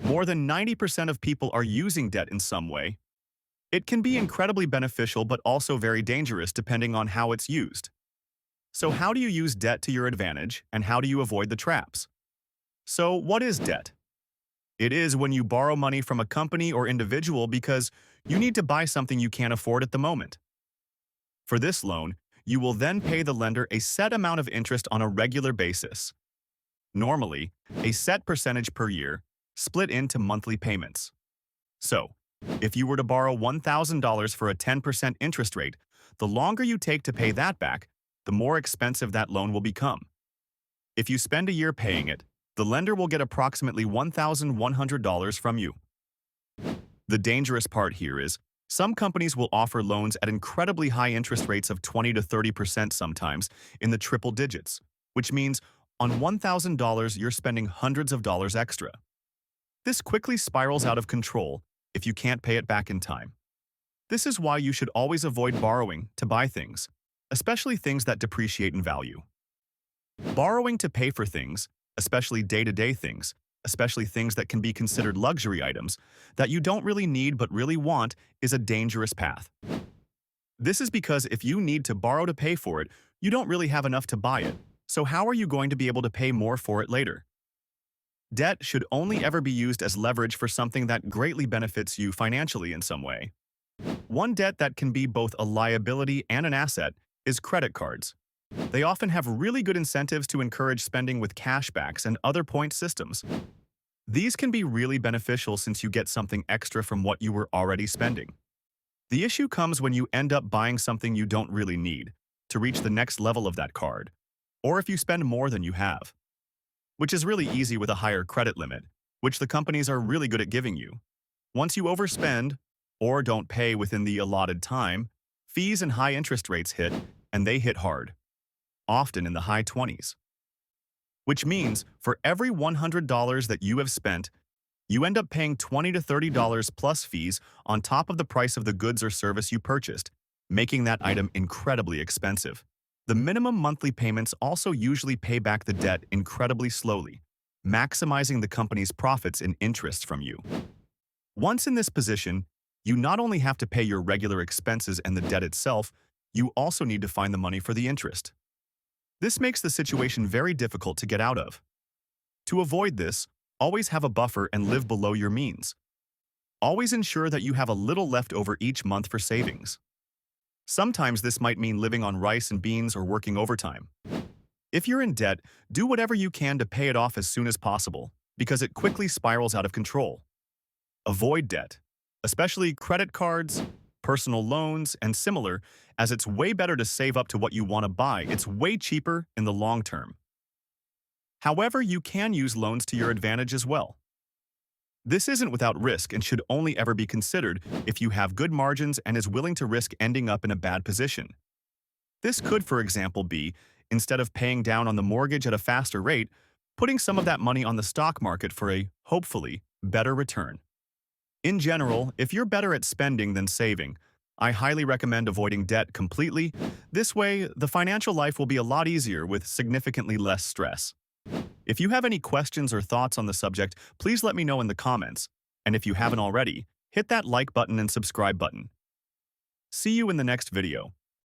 More than 90% of people are using debt in some way. It can be incredibly beneficial but also very dangerous depending on how it's used. So how do you use debt to your advantage, and how do you avoid the traps? So what is debt? It is when you borrow money from a company or individual because you need to buy something you can't afford at the moment. For this loan, you will then pay the lender a set amount of interest on a regular basis. Normally, a set percentage per year, split into monthly payments. So, if you were to borrow $1,000 for a 10% interest rate, the longer you take to pay that back, the more expensive that loan will become. If you spend a year paying it, the lender will get approximately $1,100 from you. The dangerous part here is, some companies will offer loans at incredibly high interest rates of 20 to 30% sometimes in the triple digits, which means on $1,000 you're spending hundreds of dollars extra. This quickly spirals out of control if you can't pay it back in time. This is why you should always avoid borrowing to buy things, especially things that depreciate in value. Borrowing to pay for things, especially day-to-day things, especially things that can be considered luxury items that you don't really need but really want, is a dangerous path. This is because if you need to borrow to pay for it, you don't really have enough to buy it, so how are you going to be able to pay more for it later? Debt should only ever be used as leverage for something that greatly benefits you financially in some way. One debt that can be both a liability and an asset is credit cards. They often have really good incentives to encourage spending with cashbacks and other point systems. These can be really beneficial since you get something extra from what you were already spending. The issue comes when you end up buying something you don't really need to reach the next level of that card, or if you spend more than you have, which is really easy with a higher credit limit, which the companies are really good at giving you. Once you overspend or don't pay within the allotted time, fees and high interest rates hit, and they hit hard, often in the high 20s. Which means for every $100 that you have spent, you end up paying $20 to $30 plus fees on top of the price of the goods or service you purchased, making that item incredibly expensive. The minimum monthly payments also usually pay back the debt incredibly slowly, maximizing the company's profits and interest from you. Once in this position, you not only have to pay your regular expenses and the debt itself, you also need to find the money for the interest. This makes the situation very difficult to get out of. To avoid this, always have a buffer and live below your means. Always ensure that you have a little left over each month for savings. Sometimes this might mean living on rice and beans or working overtime. If you're in debt, do whatever you can to pay it off as soon as possible, because it quickly spirals out of control. Avoid debt, especially credit cards, personal loans, and similar, as it's way better to save up to what you want to buy. It's way cheaper in the long term. However, you can use loans to your advantage as well. This isn't without risk and should only ever be considered if you have good margins and is willing to risk ending up in a bad position. This could, for example, be, instead of paying down on the mortgage at a faster rate, putting some of that money on the stock market for a, hopefully, better return. In general, if you're better at spending than saving, I highly recommend avoiding debt completely. This way, the financial life will be a lot easier with significantly less stress. If you have any questions or thoughts on the subject, please let me know in the comments. And if you haven't already, hit that like button and subscribe button. See you in the next video.